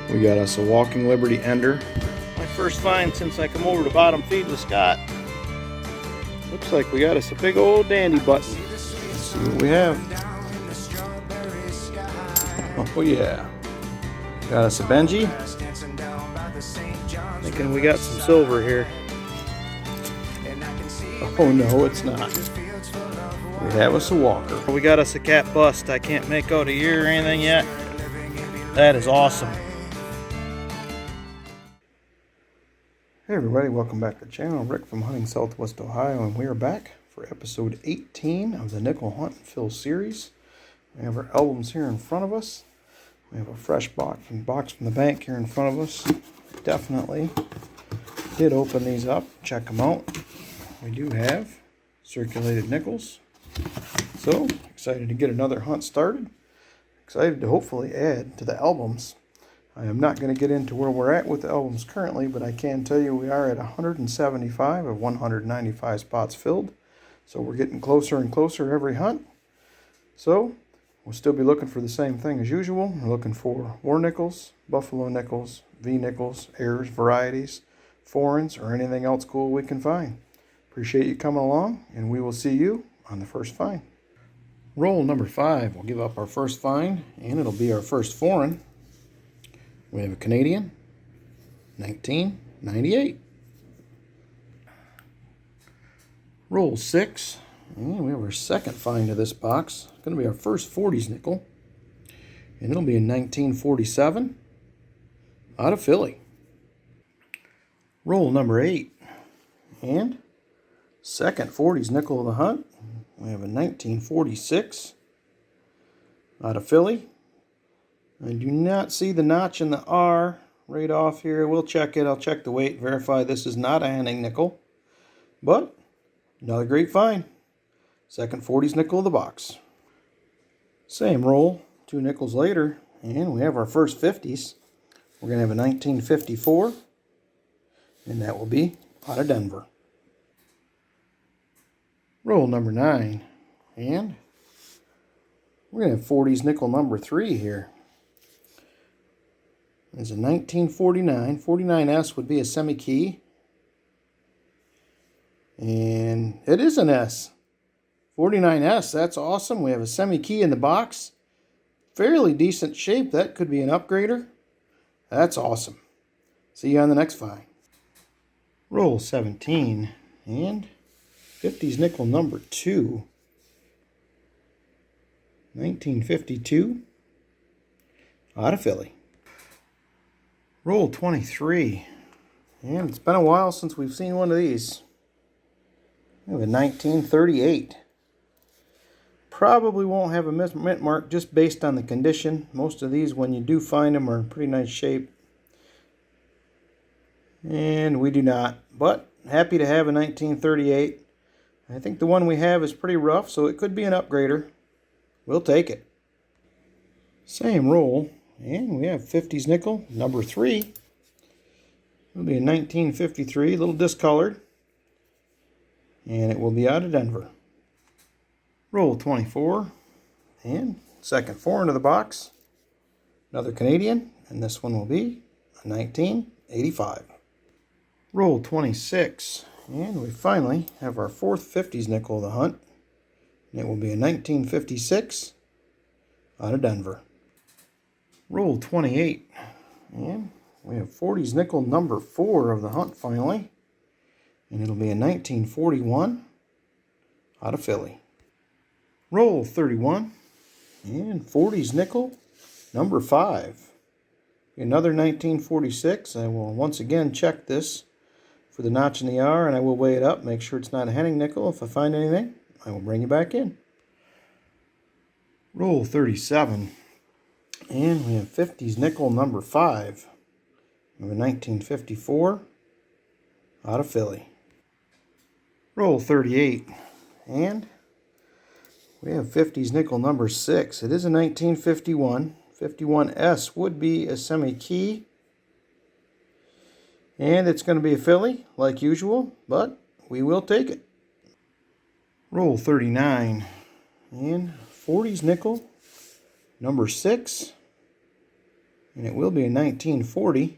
We got us a Walking Liberty Ender. My first find since I come over to bottom feed with Scott. Looks like we got us a big old dandy button. Let's see what we have. Oh yeah. Got us a Benji. Thinking we got some silver here. Oh no, it's not. We have us a Walker. We got us a cat bust. I can't make out a year or anything yet. That is awesome. Hey everybody, welcome back to the channel. I'm Rick from Hunting Southwest Ohio, and we are back for episode 18 of the Nickel Hunt and Fill series. We have our albums here in front of us. We have a fresh box from the bank here in front of us. Definitely did open these up, check them out. We do have circulated nickels. So, excited to get another hunt started. Excited to hopefully add to the albums. I am not going to get into where we're at with the albums currently, but I can tell you we are at 175 of 195 spots filled. So we're getting closer and closer every hunt. So we'll still be looking for the same thing as usual. We're looking for war nickels, buffalo nickels, V nickels, airs, varieties, foreigns, or anything else cool we can find. Appreciate you coming along, and we will see you on the first find. Roll number 5. We'll give up our first find, and it'll be our first foreign. We have a Canadian, 1998. Roll 6, and we have our second find of this box. It's going to be our first 40s nickel, and it'll be in 1947 out of Philly. Roll number 8, and second 40s nickel of the hunt. We have a 1946 out of Philly. I do not see the notch in the R right off here. We'll check it. I'll check the weight, verify this is not a Henning nickel. But another great find. Second 40s nickel of the box. Same roll, 2 nickels later, and we have our first 50s. We're going to have a 1954, and that will be out of Denver. Roll number 9, and we're going to have 40s nickel number 3 here. It's a 1949. 49S would be a semi-key. And it is an S. 49S, that's awesome. We have a semi-key in the box. Fairly decent shape. That could be an upgrader. That's awesome. See you on the next find. Roll 17. And 50s nickel number 2. 1952. Out of Philly. Roll 23, and it's been a while since we've seen one of these. We have a 1938. Probably won't have a mint mark just based on the condition. Most of these, when you do find them, are in pretty nice shape. And we do not, but happy to have a 1938. I think the one we have is pretty rough, so it could be an upgrader. We'll take it. Same roll. And we have 50s nickel, number 3. It'll be a 1953, a little discolored. And it will be out of Denver. Roll 24. And second foreign of the box. Another Canadian. And this one will be a 1985. Roll 26. And we finally have our fourth 50s nickel of the hunt. And it will be a 1956 out of Denver. Roll 28, and we have 40s nickel number 4 of the hunt finally, and it'll be a 1941 out of Philly. Roll 31, and 40s nickel number 5. Another 1946. I will once again check this for the notch in the R, and I will weigh it up, make sure it's not a Henning nickel. If I find anything, I will bring you back in. Roll 37. And we have 50s nickel number 5. We have a 1954 out of Philly. Roll 38. And we have 50s nickel number 6. It is a 1951. 51S would be a semi-key. And it's going to be a Philly, like usual, but we will take it. Roll 39. And 40s nickel number 6. And it will be a 1940.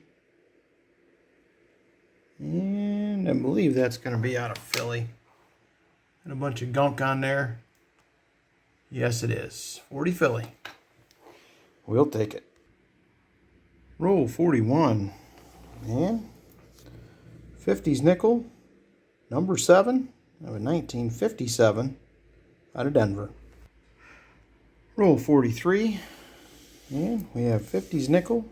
And I believe that's going to be out of Philly. And a bunch of gunk on there. Yes, it is. 40 Philly. We'll take it. Roll 41. And 50s nickel, number 7 of a 1957 out of Denver. Roll 43. And we have 50s nickel,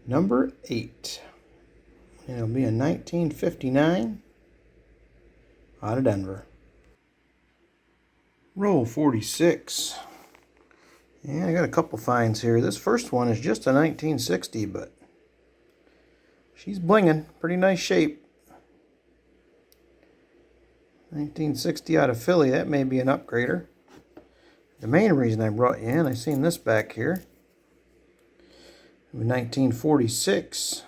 number 8. It'll be a 1959 out of Denver. Roll 46. And I got a couple finds here. This first one is just a 1960, but she's blinging. Pretty nice shape. 1960 out of Philly. That may be an upgrader. The main reason I brought you in, I seen this back here. 1946.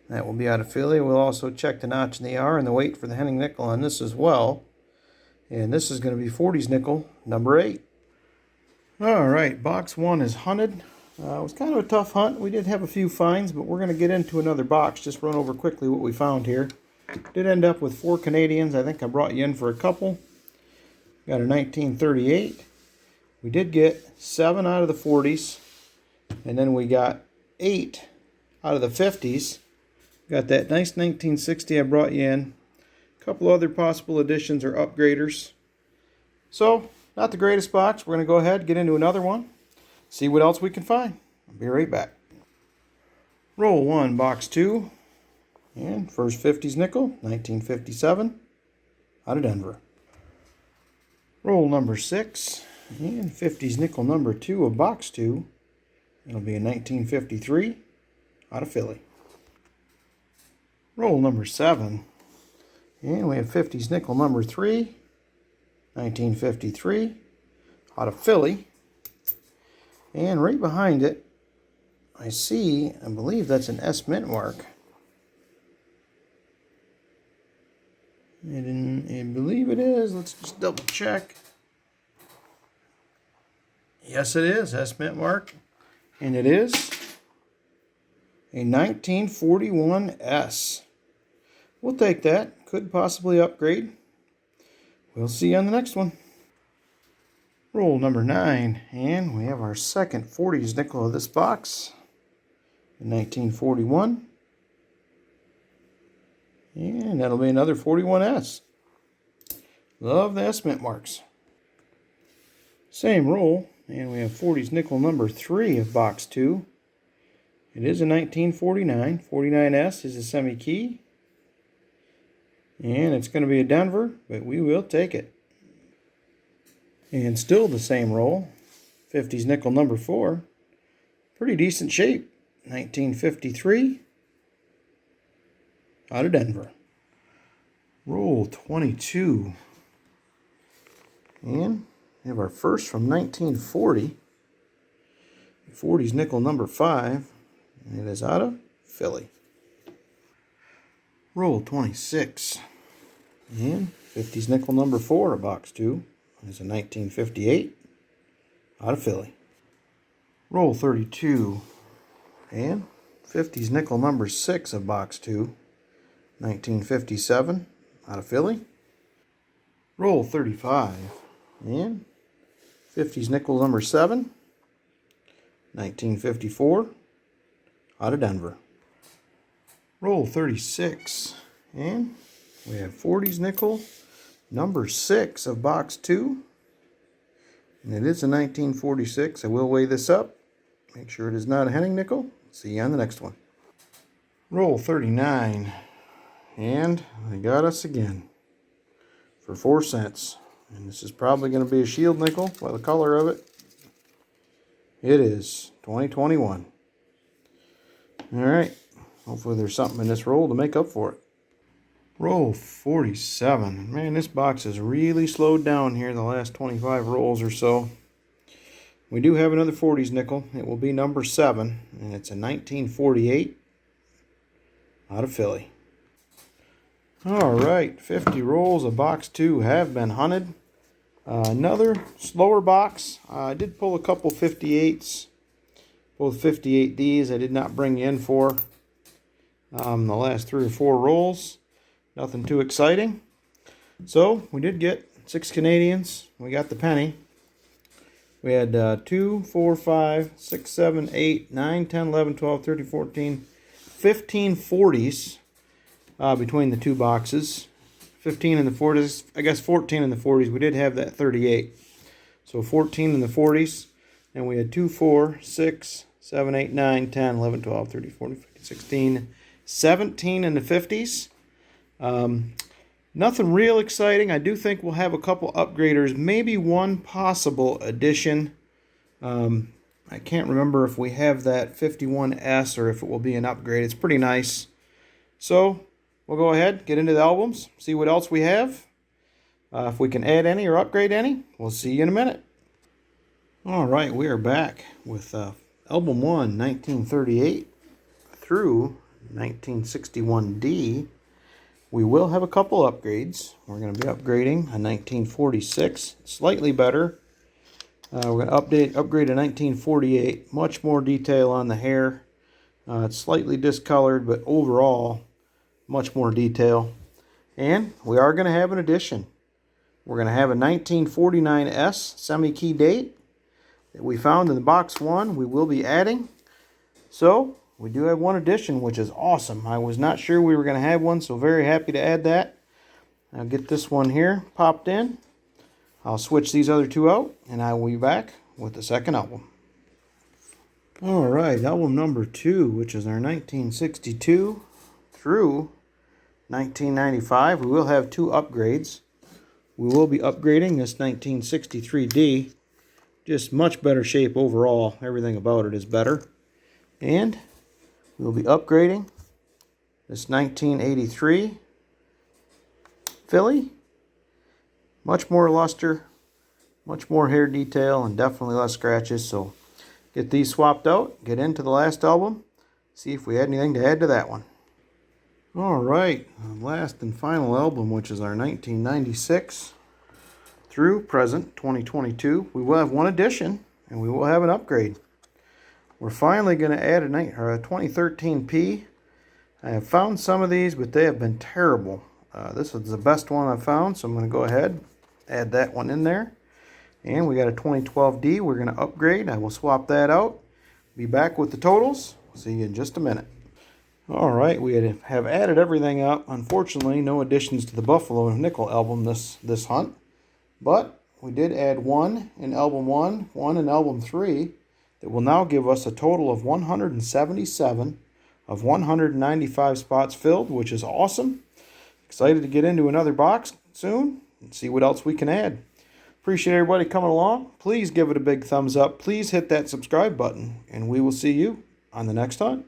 That will be out of Philly. We'll also check the notch in the R and the weight for the Henning nickel on this as well. And this is going to be 40s nickel, number 8. Alright, box 1 is hunted. It was kind of a tough hunt. We did have a few finds, but we're going to get into another box. Just run over quickly what we found here. Did end up with 4 Canadians. I think I brought you in for a couple. Got a 1938. We did get 7 out of the 40s. And then we got 8 out of the 50s. Got that nice 1960 I brought you in. A couple other possible additions or upgraders. So, not the greatest box. We're going to go ahead and get into another one. See what else we can find. I'll be right back. Roll 1, box 2. And first 50s nickel, 1957, out of Denver. Roll number 6. And 50s nickel number 2 of box 2. It'll be a 1953, out of Philly. Roll number 7. And we have 50s nickel number 3, 1953, out of Philly. And right behind it, I believe that's an S mint mark. And I believe it is. Let's just double check. Yes, it is. S mint mark. And it is a 1941 S. We'll take that. Could possibly upgrade. We'll see you on the next one. Roll number 9. And we have our second 40s nickel of this box. In 1941. And that'll be another 41S. Love the S mint marks. Same roll. And we have 40s nickel number 3 of box 2. It is a 1949. 49S is a semi-key. And it's going to be a Denver, but we will take it. And still the same roll. 50s nickel number 4. Pretty decent shape. 1953. Out of Denver. Roll 22. And we have our first from 1940. 40s nickel number 5. And it is out of Philly. Roll 26. And 50s nickel number 4 of box 2. It's a 1958. Out of Philly. Roll 32. And 50s nickel number 6 of box 2. 1957. Out of Philly. Roll 35. And 50s nickel number 7. 1954. Out of Denver. Roll 36. And we have 40s nickel number 6 of box 2. And it is a 1946. I will weigh this up. Make sure it is not a Henning nickel. See you on the next one. Roll 39. And they got us again for 4 cents. And this is probably going to be a shield nickel by the color of it. It is 2021. Alright. Hopefully there's something in this roll to make up for it. Roll 47. Man, this box has really slowed down here the last 25 rolls or so. We do have another 40s nickel. It will be number 7. And it's a 1948 out of Philly. Alright, 50 rolls of box 2 have been hunted. Another slower box. I did pull a couple 58s. both 58Ds. I did not bring you in for the last 3 or 4 rolls. Nothing too exciting. So we did get 6 Canadians. We got the penny. We had 2, 4, 5, 6, 7, 8, 9, 10, 11, 12, 13, 14, 15 40s between the 2 boxes. 15 in the 40s, I guess 14 in the 40s. We did have that 38. So 14 in the 40s. And we had 2, 4, 6, 7, 8, 9, 10, 11, 12, 13, 14, 15, 16, 17 in the 50s. Nothing real exciting. I do think we'll have a couple upgraders, maybe one possible addition. I can't remember if we have that 51S or if it will be an upgrade. It's pretty nice. So we'll go ahead, get into the albums, see what else we have. If we can add any or upgrade any, we'll see you in a minute. All right, we are back with Album 1, 1938 through 1961D. We will have a couple upgrades. We're going to be upgrading a 1946, slightly better. We're going to upgrade a 1948, much more detail on the hair. It's slightly discolored, but overall, much more detail. And we are going to have an addition. We're going to have a 1949S semi-key date that we found in the box 1. We will be adding. So we do have one addition, which is awesome. I was not sure we were going to have one, so very happy to add that. I'll get this one here popped in. I'll switch these other 2 out, and I will be back with the second album. All right, album number 2, which is our 1962 through 1995. We will have 2 upgrades. We will be upgrading this 1963D. Just much better shape overall. Everything about it is better. And we'll be upgrading this 1983 Philly. Much more luster, much more hair detail, and definitely less scratches. So get these swapped out, get into the last album, see if we had anything to add to that one. All right, last and final album, which is our 1996 through present 2022. We will have one addition, and we will have an upgrade. We're finally going to add a 2013P. I have found some of these, but they have been terrible. This is the best one I've found, so I'm going to go ahead, add that one in there. And we got a 2012D we're going to upgrade. I will swap that out. Be back with the totals. See you in just a minute. All right, we have added everything up. Unfortunately, no additions to the Buffalo Nickel album this hunt. But we did add 1 in album 1, 1 in album 3. That will now give us a total of 177 of 195 spots filled, which is awesome. Excited to get into another box soon and see what else we can add. Appreciate everybody coming along. Please give it a big thumbs up. Please hit that subscribe button, and we will see you on the next hunt.